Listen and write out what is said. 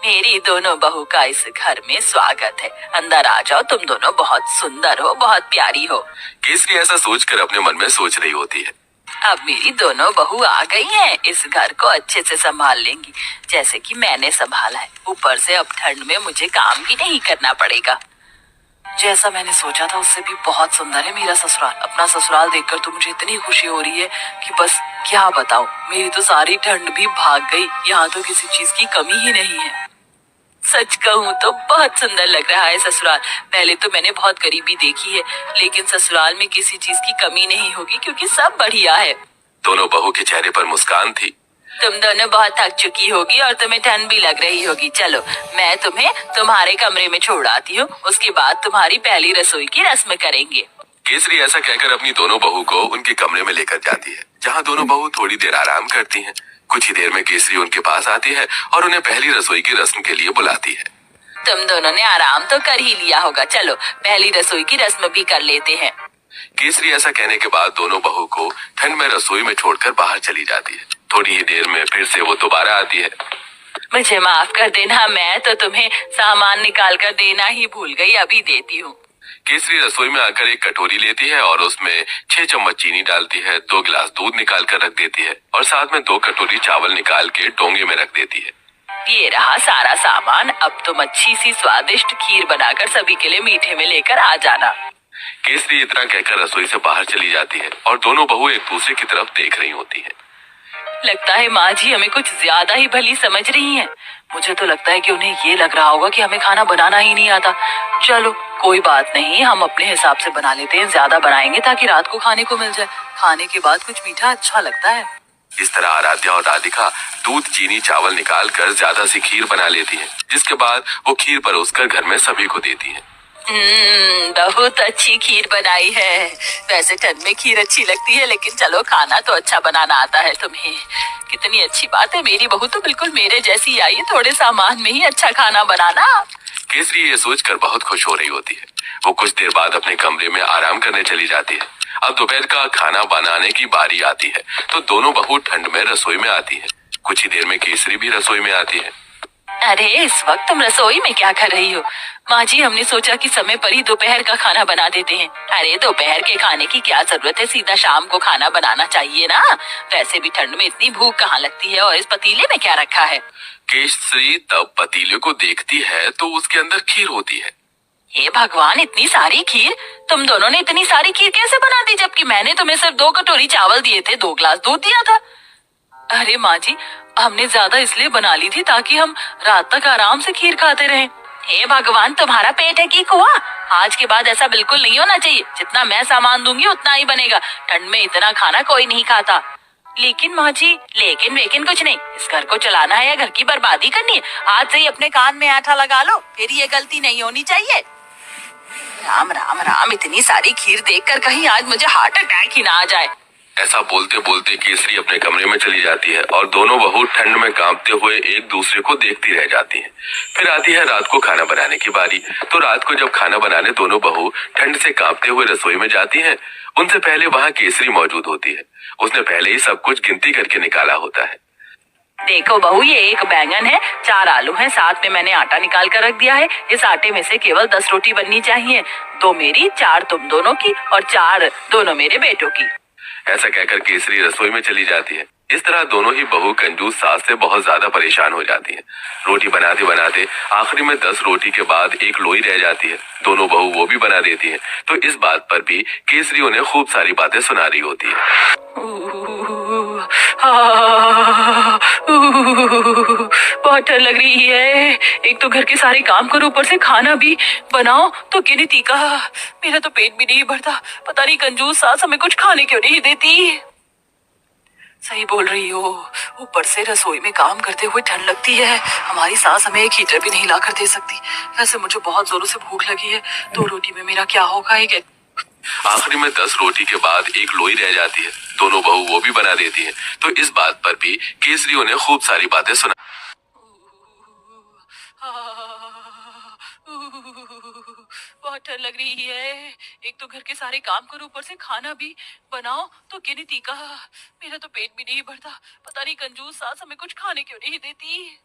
मेरी दोनों बहू का इस घर में स्वागत है। अंदर आ जाओ, तुम दोनों बहुत सुंदर हो, बहुत प्यारी हो। केसरी ऐसा सोचकर अपने मन में सोच रही होती है। अब मेरी दोनों बहू आ गई हैं, इस घर को अच्छे से संभाल लेंगी जैसे कि मैंने संभाला है। ऊपर से अब ठंड में मुझे काम भी नहीं करना पड़ेगा। जैसा मैंने सोचा था उससे भी बहुत सुंदर है मेरा ससुराल। अपना ससुराल देखकर तो मुझे इतनी खुशी हो रही है कि बस क्या बताऊं। मेरी तो सारी ठंड भी भाग गई। यहाँ तो किसी चीज की कमी ही नहीं है। सच कहूँ तो बहुत सुंदर लग रहा है ससुराल। पहले तो मैंने बहुत गरीबी देखी है, लेकिन ससुराल में किसी चीज की कमी नहीं होगी क्योंकि सब बढ़िया है। दोनों बहू के चेहरे पर मुस्कान थी। तुम दोनों बहुत थक चुकी होगी और तुम्हें ठंड भी लग रही होगी। चलो मैं तुम्हें तुम्हारे कमरे में छोड़ आती हूँ, उसके बाद तुम्हारी पहली रसोई की रस्म करेंगे। केसरी ऐसा कहकर अपनी दोनों बहू को उनके कमरे में लेकर जाती है, जहाँ दोनों बहू थोड़ी देर आराम करती हैं। कुछ ही देर में केसरी उनके पास आती है और उन्हें पहली रसोई की रस्म के लिए बुलाती है। तुम दोनों ने आराम तो कर ही लिया होगा, चलो पहली रसोई की रस्म भी कर लेते हैं। केसरी ऐसा कहने के बाद दोनों बहू को ठंड में रसोई में छोड़कर बाहर चली जाती है। थोड़ी ही देर में फिर से वो दोबारा आती है। मुझे माफ कर देना, मैं तो तुम्हें सामान निकाल कर देना ही भूल गई, अभी देती हूँ। केसरी रसोई में आकर एक कटोरी लेती है और उसमें 6 चम्मच चीनी डालती है, 2 गिलास दूध निकाल कर रख देती है और साथ में 2 कटोरी चावल निकाल के डोंगे में रख देती है। ये रहा सारा सामान। अब तुम अच्छी सी स्वादिष्ट खीर बनाकर सभी के लिए मीठे में लेकर आ जाना। केसरी इतना कहकर रसोई से बाहर चली जाती है और दोनों बहू एक दूसरे की तरफ देख रही होती हैं। लगता है माँ जी हमें कुछ ज्यादा ही भली समझ रही हैं। मुझे तो लगता है कि उन्हें ये लग रहा होगा कि हमें खाना बनाना ही नहीं आता। चलो कोई बात नहीं, हम अपने हिसाब से बना लेते हैं। ज्यादा बनाएंगे ताकि रात को खाने को मिल जाए। खाने के बाद कुछ मीठा अच्छा लगता है। इस तरह आराध्या और राधिका दूध चीनी चावल निकाल कर ज्यादा सी खीर बना लेती हैं, जिसके बाद वो खीर परोसकर घर में सभी को देती हैं। बहुत अच्छी खीर बनाई है। वैसे ठंड में खीर अच्छी लगती है, लेकिन चलो खाना तो अच्छा बनाना आता है तुम्हें। कितनी अच्छी बात है, मेरी बहू तो बिल्कुल मेरे जैसी आई है, थोड़े सामान में ही अच्छा खाना बनाना। केसरी ये सोचकर बहुत खुश हो रही होती है। वो कुछ देर बाद अपने कमरे में आराम करने चली जाती है। अब दोपहर का खाना बनाने की बारी आती है, तो दोनों बहू ठंड में रसोई में आती है। कुछ ही देर में केसरी भी रसोई में आती है। अरे इस वक्त तुम रसोई में क्या कर रही हो? माँ जी हमने सोचा कि समय पर ही दोपहर का खाना बना देते हैं। अरे दोपहर के खाने की क्या जरूरत है, सीधा शाम को खाना बनाना चाहिए ना। वैसे भी ठंड में इतनी भूख कहाँ लगती है। और इस पतीले में क्या रखा है? केसरी तब पतीले को देखती है तो उसके अंदर खीर होती है। हे भगवान, इतनी सारी खीर! तुम दोनों ने इतनी सारी खीर कैसे बना दी, जबकि मैंने तुम्हें सिर्फ 2 कटोरी चावल दिए थे, 2 गिलास दूध दिया था। अरे माँ जी, हमने ज्यादा इसलिए बना ली थी ताकि हम रात तक आराम से खीर खाते रहें। हे भगवान, तुम्हारा पेट है कि कुआं? आज के बाद ऐसा बिल्कुल नहीं होना चाहिए। जितना मैं सामान दूंगी उतना ही बनेगा। ठंड में इतना खाना कोई नहीं खाता। लेकिन माँ जी, लेकिन वेकिन कुछ नहीं। इस घर को चलाना है या घर की बर्बादी करनी है? आज से ही अपने कान में आटा लगा लो, फिर ये गलती नहीं होनी चाहिए। राम राम राम, इतनी सारी खीर देखकर कहीं आज मुझे हार्ट अटैक ही ना आ जाए। ऐसा बोलते बोलते केसरी अपने कमरे में चली जाती है और दोनों बहू ठंड में कांपते हुए एक दूसरे को देखती रह जाती हैं। फिर आती है रात को खाना बनाने की बारी। तो रात को जब खाना बनाने दोनों बहू ठंड से कांपते हुए रसोई में जाती हैं, उनसे पहले वहाँ केसरी मौजूद होती है। उसने पहले ही सब कुछ गिनती करके निकाला होता है। देखो बहू, ये 1 बैंगन है, 4 आलू हैं, साथ में मैंने आटा निकाल कर रख दिया है। इस आटे में से केवल 10 रोटी बननी चाहिए। 2 मेरी, 4 तुम दोनों की और 4 दोनों मेरे बेटों की। ऐसा कहकर केसरी रसोई में चली जाती है। इस तरह दोनों ही बहू कंजूस सास से बहुत ज्यादा परेशान हो जाती हैं। रोटी बनाते बनाते आखिरी में 10 रोटी के बाद एक लोई रह जाती है। दोनों बहू वो भी बना देती हैं। तो इस बात पर भी केसरी उन्हें खूब सारी बातें सुना रही होती है। बहुत डर लग रही है। एक तो घर के सारे काम करो, ऊपर से खाना भी बनाओ, तो गिनती का मेरा तो पेट भी नहीं भरता। पता नहीं कंजूस सास हमें कुछ खाने क्यों नहीं देती। सही बोल रही हो, ऊपर से रसोई में काम करते हुए ठंड लगती है। हमारी सास हमें एक हीटर भी नहीं ला कर दे सकती। वैसे मुझे बहुत जोरों से भूख लगी है। 2 रोटी में मेरा क्या होगा? एक आखिरी में 10 रोटी के बाद एक लोई रह जाती है। दोनों बहू वो भी बना देती हैं। तो इस बात पर भी केसरी उन्हें खूब सारी बातें सुना। बहुत डर लग रही है। एक तो घर के सारे काम करो, ऊपर से खाना भी बनाओ, तो गिनती का मेरा तो पेट भी नहीं भरता। पता नहीं कंजूस सास हमें कुछ खाने क्यों नहीं देती।